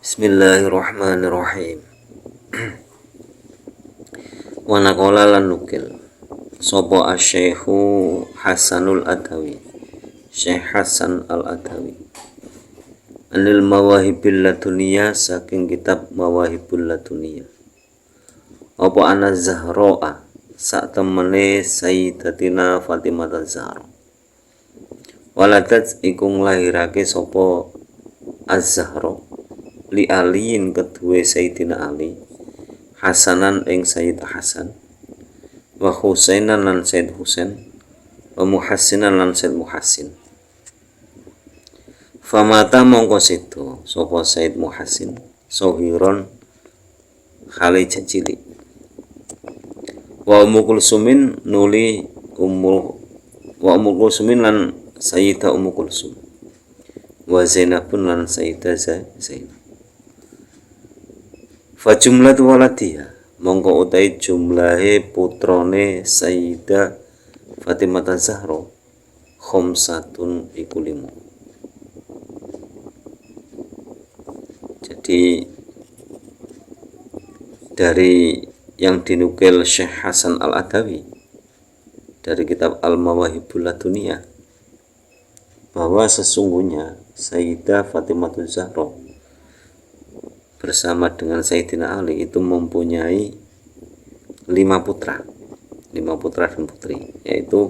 Bismillahirrahmanirrahim. Wa naqala lan nukil sapa asy-Syaikhu Hasanul Adawi, Syekh Hasan Al-Adawi, anil mawahibil laduniyah, saking kitab Mawahibul Laduniyah, apa ana Zahra'a sak temene Sayyidatina Fatimah Az-Zahra, waladat iku nglahirake sapa Az-Zahra li aliin kedue Sayyidina Ali, Hasanan ing Sayyid Hasan, wa Husainan lan Sayyid Husain, wa Muhassinan lan Sayyid Muhassin. Famata mongko sedo sapa Sayyid Muhassin sohiron khali cilik, wa Ummu Kulsumin nuli wa Ummu Kulsumin lan Sayyidah Ummu Kulsum, wa Zainabun lan Sayyidah Zainab. Fa jumlatu waladiha mongko utai jumlahe putrane Sayyidah Fatimah Az-Zahra khamsatun iku 5. Jadi dari yang dinukil Syekh Hasan Al-Adawi dari kitab Al-Mawahibul Laduniyah, bahwa sesungguhnya Sayyidah Fatimah Az-Zahra bersama dengan Sayyidina Ali itu mempunyai 5 putra dan putri, yaitu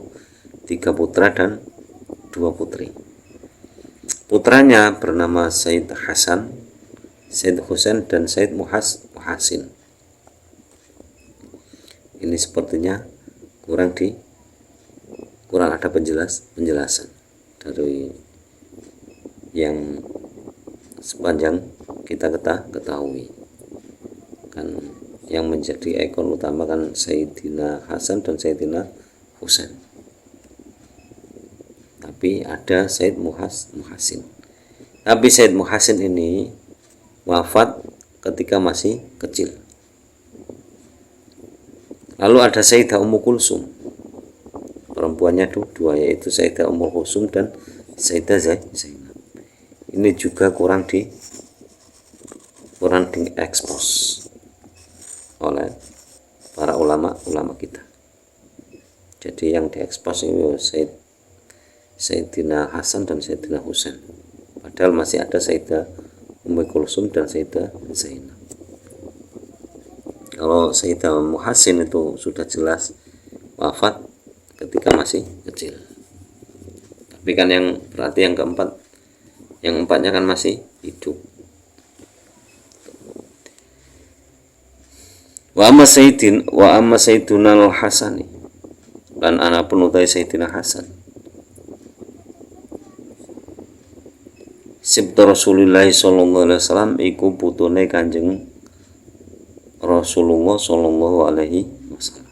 3 putra dan 2 putri. Putranya bernama Sayyid Hasan, Sayyid Husain, dan Sayyid Muhassin. Ini sepertinya kurang ada penjelasan dari yang sepanjang kita ketahui. Kan yang menjadi ikon utama kan Sayyidina Hasan dan Sayyidina Husain, tapi ada Sayyid Muhassin. Tapi Sayyid Muhassin ini wafat ketika masih kecil. Lalu ada Sayyidah Ummu Kulsum, perempuannya dua, yaitu Sayyidah Ummu Kulsum dan Sayyidah Zainab. Ini juga kurang diekspos oleh para ulama kita. Jadi yang diekspos itu Sayyidina Hasan dan Sayyidina Husain, padahal masih ada Sayyidah Ummu Kulsum dan Sayyidah Zainab. Kalau Sayyidah Muhassin itu sudah jelas wafat ketika masih kecil. Tapi kan yang berarti yang empatnya kan masih hidup. Wa amma Sayyidina Al-Hasani, dan anak penutai Sayyidina Hasan, Sibtu Rasulullah sallallahu alaihi wasallam, iku putune Kanjeng Rasulullah sallallahu alaihi wasallam.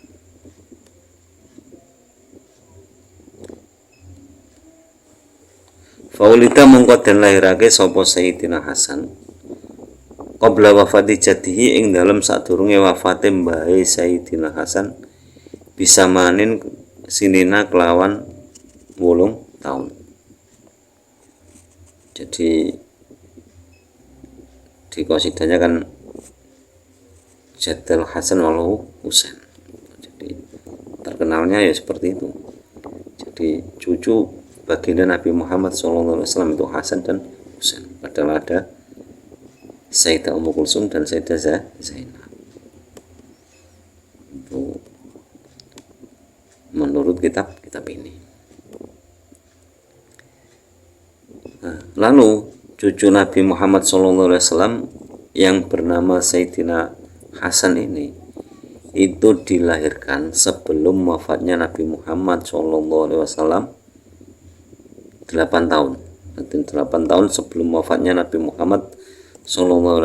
Faulita mongko den lahirake sapa Sayyidina Hasan qabla wafati jadihi, ing dalem sadurunge wafate mbahe Sayyidina Hasan, bisa manin sinina kelawan 8 tahun. Jadi di qasidahnya kan Jaddal Hasan wal Husain. Jadi terkenalnya ya seperti itu. Jadi cucu baginda Nabi Muhammad SAW itu Hasan dan Husain. Padahal ada Sayyidah Ummu Kulsum dan Sayyidah Zainab. Itu menurut kitab ini. Nah, lalu cucu Nabi Muhammad SAW yang bernama Sayyidina Hasan ini itu dilahirkan sebelum wafatnya Nabi Muhammad SAW 8 tahun. Nanti 8 tahun sebelum wafatnya Nabi Muhammad SAW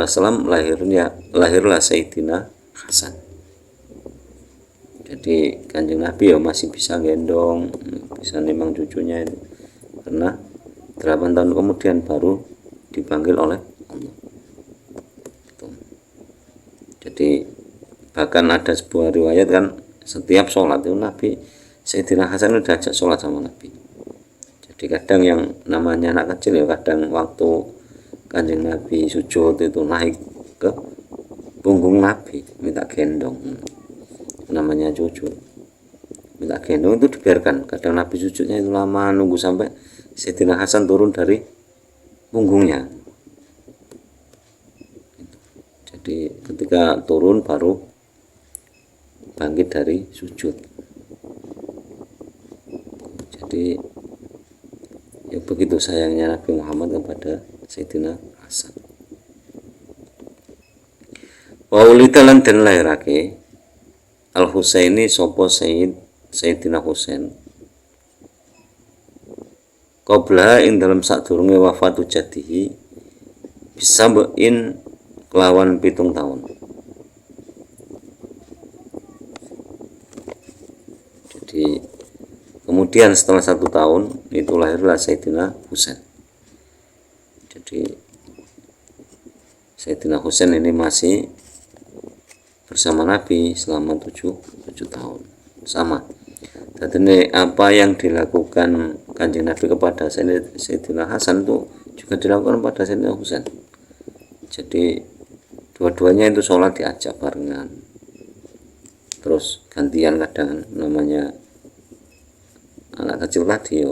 lahirlah Sayyidina Hasan. Jadi Kanjeng Nabi ya masih bisa gendong, bisa nimang cucunya itu, karena 8 tahun kemudian baru dipanggil oleh Allah. Jadi bahkan ada sebuah riwayat kan, setiap sholat itu Nabi Sayyidina Hasan udah ajak sholat sama Nabi. Jadi kadang yang namanya anak kecil ya kadang waktu Kanjeng Nabi sujud itu naik ke punggung Nabi, minta gendong, namanya cucu, minta gendong. Itu dibiarkan. Kadang Nabi sujudnya itu lama, nunggu sampai Sayyidina Hasan turun dari punggungnya. Jadi ketika turun baru bangkit dari sujud. Jadi ya begitu sayangnya Nabi Muhammad kepada Sayyidina Hasan. Wa ulida lan den lairake Al Husaini sapa Sayyidina Husain qabla ing dalam sadurunge wafatu jadihi bisa bein kelawan 7 tahun. Jadi kemudian setelah 1 tahun itu lahirlah Sayyidina Husain. Jadi Sayyidina Husain ini masih bersama Nabi selama 7 tahun. Sama. Jadi apa yang dilakukan Kanjeng Nabi kepada Sayyidina Hasan itu juga dilakukan pada Sayyidina Husain. Jadi dua-duanya itu sholat diajak barengan. Terus gantian, kadang namanya anak kecil tadi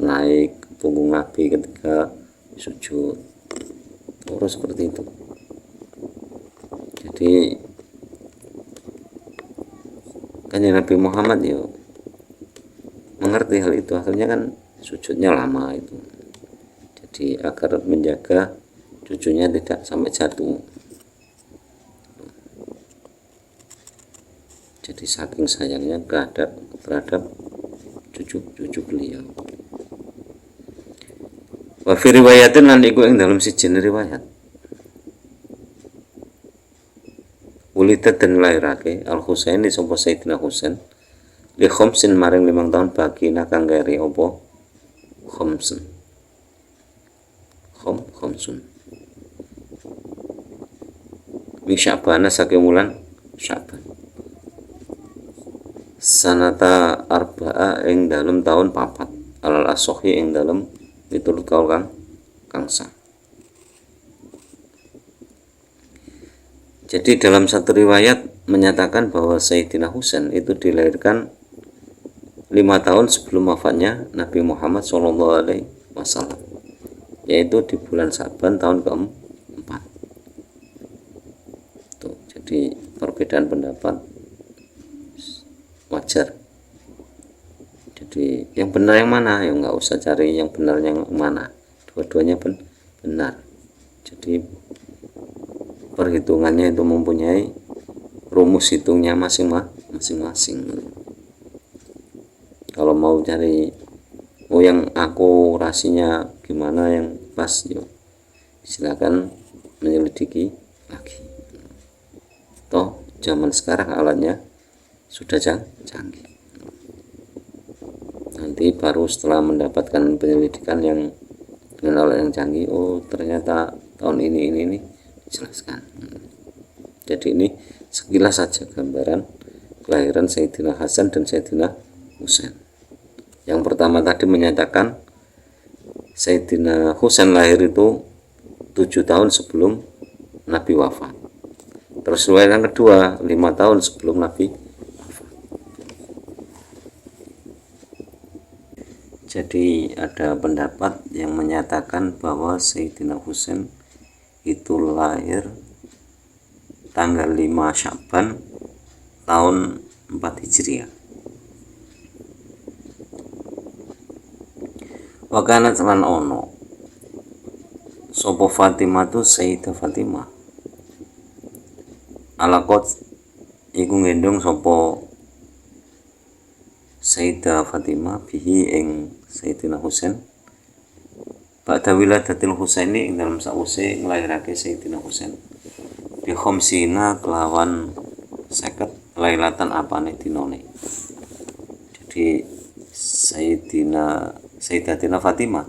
naik punggung Nabi ketika sujud. Terus seperti itu. Jadi Kanjeng Nabi Muhammad mengerti hal itu, akhirnya kan sujudnya lama itu. Jadi agar menjaga cucunya tidak sampai jatuh. Jadi saking sayangnya terhadap cucu beliau. Wa fi riwayatin lan iku ing dalam siji riwayat. Ulita dan lairake Al Husain sapa Sayyidina Husain li khamsin maring 5 tahun bagi nakang gairi opo khamsun min Sya'ban saking wulan Sya'ban sanata arba'a ing dalem tahun 4 alal asohi ing dalem miturut kaul kang sah. Jadi dalam satu riwayat menyatakan bahwa Sayyidina Husain itu dilahirkan 5 tahun sebelum wafatnya Nabi Muhammad SAW, yaitu di bulan Sya'ban tahun ke-4. Tuh, jadi perbedaan pendapat wajar. Jadi yang benar yang mana? Ya nggak usah cari yang benar yang mana. Dua-duanya benar. Jadi perhitungannya itu mempunyai rumus hitungnya masing-masing. Kalau mau cari yang akurasinya gimana yang pas, silakan menyelidiki lagi. Toh zaman sekarang alatnya sudah canggih. Nanti baru setelah mendapatkan penyelidikan yang dengan alat yang canggih, ternyata tahun ini jelaskan. Jadi ini sekilas saja gambaran kelahiran Sayyidina Hasan dan Sayyidina Husain. Yang pertama tadi menyatakan Sayyidina Husain lahir itu 7 tahun sebelum Nabi wafat. Terus yang kedua 5 tahun sebelum Nabi wafat. Jadi ada pendapat yang menyatakan bahwa Sayyidina Husain itu lahir tanggal 5 Sya'ban tahun 4 Hijriah. Wa kanat lan ono sapa Fatimah tu Sayyidah Fatimah alaqot iku ngendong sapa Sayyidah Fatimah bihi ing Sayyidina Husain pada wiladatil Husaini ing dalam sause nglahirake Sayyidina Husain bi khamsina kelawan 50 lailatan apane dinone. Jadi Sayyidatina Fatimah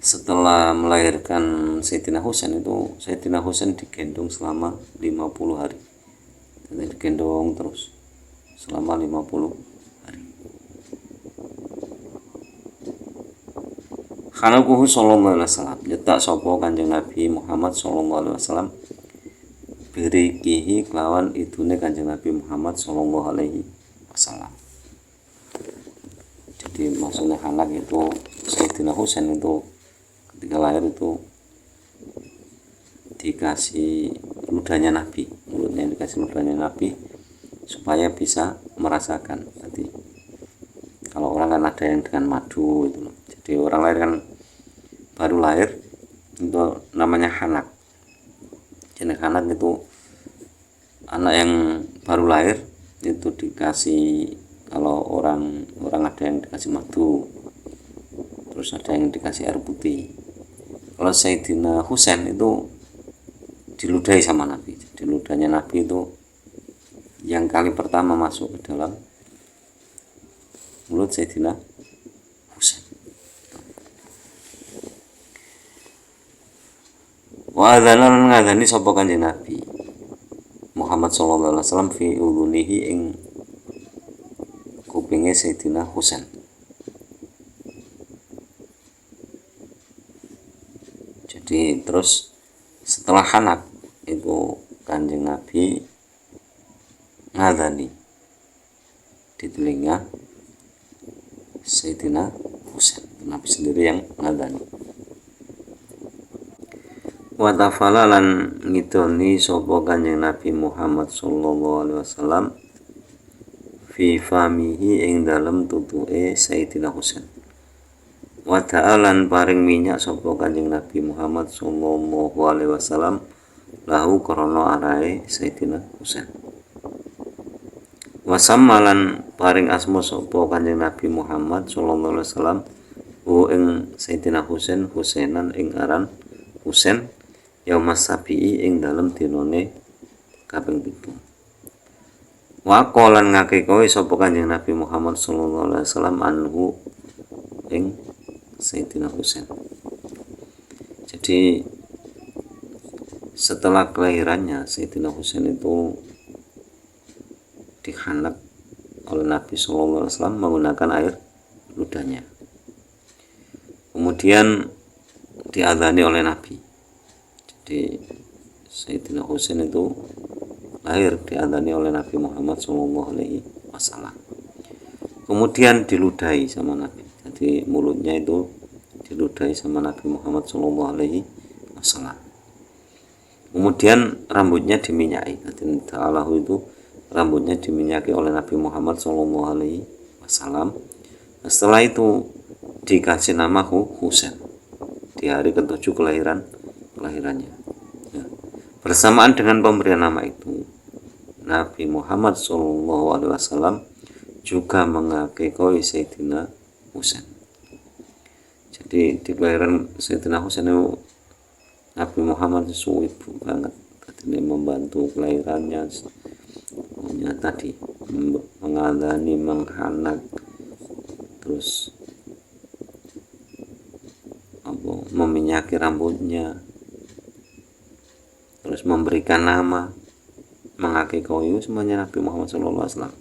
setelah melahirkan Sayyidina Husain itu Sayyidina Husain digendong selama 50 hari. Dan digendong terus selama 50 hari. khalaquhu sallallahu alaihi wasallam, nyetak sapa Kanjeng Nabi Muhammad sallallahu alaihi wasallam birikihi kelawan idune Kanjeng Nabi Muhammad sallallahu alaihi wasallam. Jadi maksudnya anak itu Sayyidina Husain itu ketika lahir itu dikasih ludahnya Nabi, mulutnya dikasih ludahnya Nabi supaya bisa merasakan. Jadi kalau orang kan ada yang dengan madu itu, jadi orang lahir kan baru lahir itu namanya hanak. Jadi hanak itu anak yang baru lahir itu dikasih, kalau orang ada yang dikasih madu, terus ada yang dikasih air putih. Kalau Sayyidina Husain itu diludahi sama Nabi. Jadi ludahnya Nabi itu yang kali pertama masuk ke dalam mulut Sayyidina Husain. Wa adzana lan ngadani sapa Kanjeng Nabi Muhammad sallallahu alaihi wasallam fi udhunihi ing kupinge Sayyidina Husain. Jadi terus setelah hanak itu Kanjeng Nabi ngadani di telinga Sayyidina Husain. Nabi sendiri yang ngadani. Wa tafala lan ngidoni sapa Kanjeng Nabi Muhammad sallallahu alaihi wasallam fi famihi ing dalem tutuke Sayyidina Husain. Wa ta'alan paring minyak sapa Kanjeng Nabi Muhammad sallallahu alaihi wasallam lahu krana arahe Sayyidina Husain. Wa sammalan paring asma sapa Kanjeng Nabi Muhammad sallallahu alaihi wasallam ing Sayyidina Husain Husainan ing aran Husain yaumas sabi'i ing dalem dinane kaping 7. Wa qalan ngakekawi sapa Kanjeng Nabi Muhammad sallallahu alaihi wasallam anhu ing Sayyidina Husain. Jadi setelah kelahirannya Sayyidina Husain itu dihanak oleh Nabi sallallahu alaihi wasallam menggunakan air ludahnya. Kemudian diadzani oleh Nabi. Jadi Sayyidina Husain itu lahir diadzani oleh Nabi Muhammad sallallahu alaihi wasallam. Kemudian diludahi sama Nabi. Jadi mulutnya itu diludahi sama Nabi Muhammad sallallahu alaihi wasallam. Kemudian rambutnya diminyaki. Jadi ta'alahu itu rambutnya diminyaki oleh Nabi Muhammad sallallahu alaihi wasallam. Setelah itu dikasih nama Husain di hari ke-7 kelahirannya. Ya. Bersamaan dengan pemberian nama itu, Nabi Muhammad sallallahu alaihi wasallam juga mengakekoi Sayyidina Husain. Jadi di kelahiran Sayyidina Husain itu Nabi Muhammad sibuk banget. Tadi membantu kelahirannya, tadi mengadani, menghanak, terus meminyaki rambutnya, terus memberikan nama, mengakekoi, semuanya Nabi Muhammad SAW.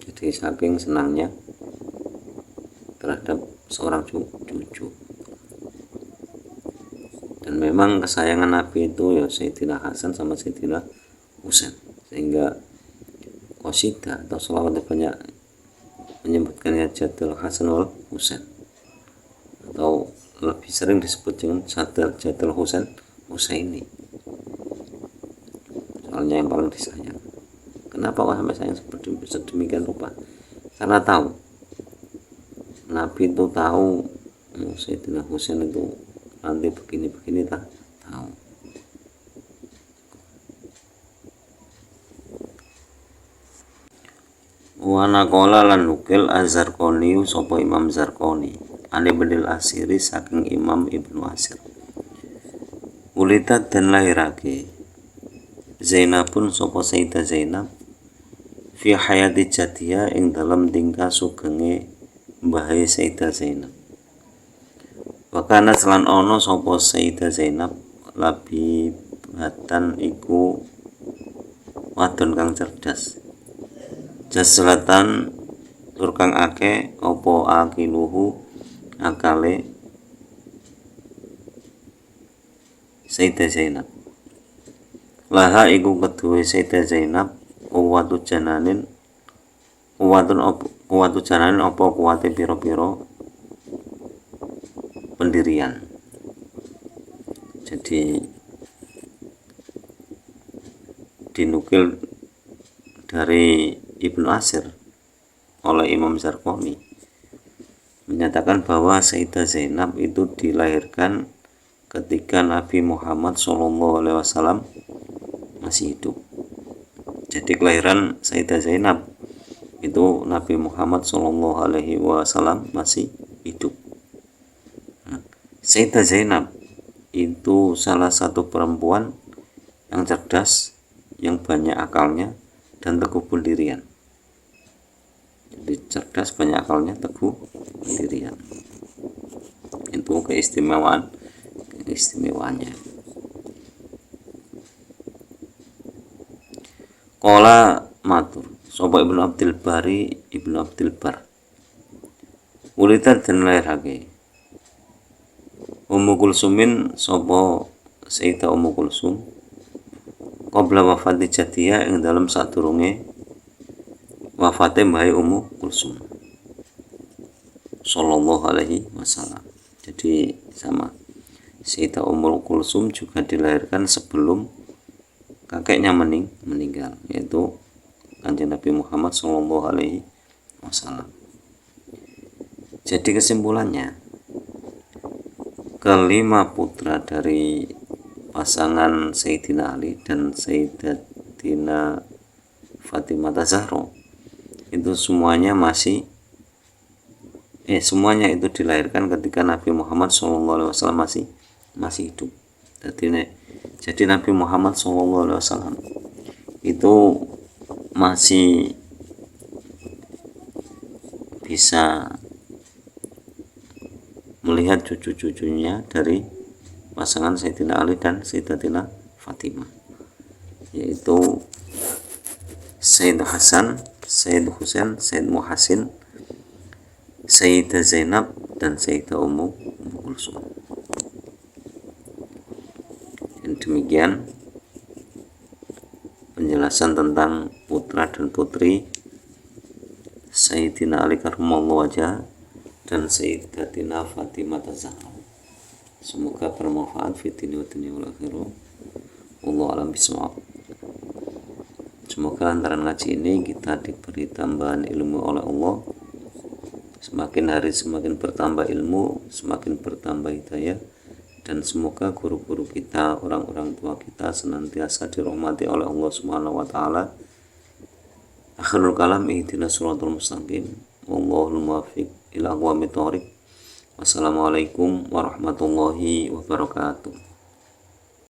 Jadi saking senangnya terhadap seorang cucu. Dan memang kesayangan Nabi itu ya Sayyidina Hasan sama Sayyidina Husain, sehingga qasidah atau sholawat banyak menyebutkannya Jadul Hasan wal Husain, atau lebih sering disebut dengan Jadul Husaini, soalnya yang paling disayang. Kenapa kok sampai sayang seperti sedemikian rupa? Karena tahu, Nabi itu tahu Sayyidina Husain itu nanti begini tak tahu. Wa naqala lan nukil Az-Zarqani sapa Imam Zarqani ane Ibnul Asiri saking Imam Ibnu Asir. Ulidat dan lahirake Zainabun sapa Sayyidah Zainab fi hayati jadiya ing dalam tingkah sugenge mbahe Sayyidah Zainab. Wakana selan ono sapa Sayyidah Zainab labibatan iku wadon kang cerdas. Jaslatan tur kang akeh apa akiluhu akale Sayyidah Zainab. Laha iku kedue Sayyidah Zainab kuwatu jananin apa kuwate piro-piro pendirian. Jadi dinukil dari Ibnu Asir oleh Imam Zarqani menyatakan bahwa Sayyidah Zainab itu dilahirkan ketika Nabi Muhammad SAW masih hidup. Jadi kelahiran Sayyidah Zainab itu Nabi Muhammad SAW masih hidup. Sayyidah Zainab itu salah satu perempuan yang cerdas, yang banyak akalnya dan teguh pendirian. Jadi cerdas, banyak akalnya, teguh pendirian. Itu keistimewaannya. Qala matur sapa Ibnu Abdul Bar ulitan den lairake Ummu Kulsumin sapa Sayyidah Ummu Kulsum qabla wafati jadiya ing dalam sadurunge wafate mbahe Ummu Kulsum sallallahu alaihi wasallam. Jadi sama, Sayyidah Ummu Kulsum juga dilahirkan sebelum kakeknya meninggal, yaitu Kanjeng Nabi Muhammad sallallahu alaihi wasallam. Jadi kesimpulannya, kelima putra dari pasangan Sayyidina Ali dan Sayyidatina Fatimah Zahra itu semuanya itu dilahirkan ketika Nabi Muhammad SAW masih hidup. Jadi Nabi Muhammad SAW itu masih bisa melihat cucu-cucunya dari pasangan Sayyidina Ali dan Sayyidatina Fatimah, yaitu Sayyid Hasan, Sayyid Husain, Sayyid Muhassin, Sayyidah Zainab dan Sayyidah Ummu Kulsum. Dan demikian penjelasan tentang putra dan putri Sayyidina Ali karramallahu wajhah dan Sayyidatina Fatimah Zahra. Semoga bermanfaat fi dunya wa akhirah. Wallahu a'lam bishawab. Semoga antara ngaji ini kita diberi tambahan ilmu oleh Allah. Semakin hari semakin bertambah ilmu, semakin bertambah hidayah, dan semoga guru-guru kita, orang-orang tua kita senantiasa dirahmati oleh Allah Subhanahu wa taala. Akhirul kalam, ihdinas shiratal mustaqim. Wallahul muwaffiq ila aqwamit thoriq. Wassalamualaikum warahmatullahi wabarakatuh.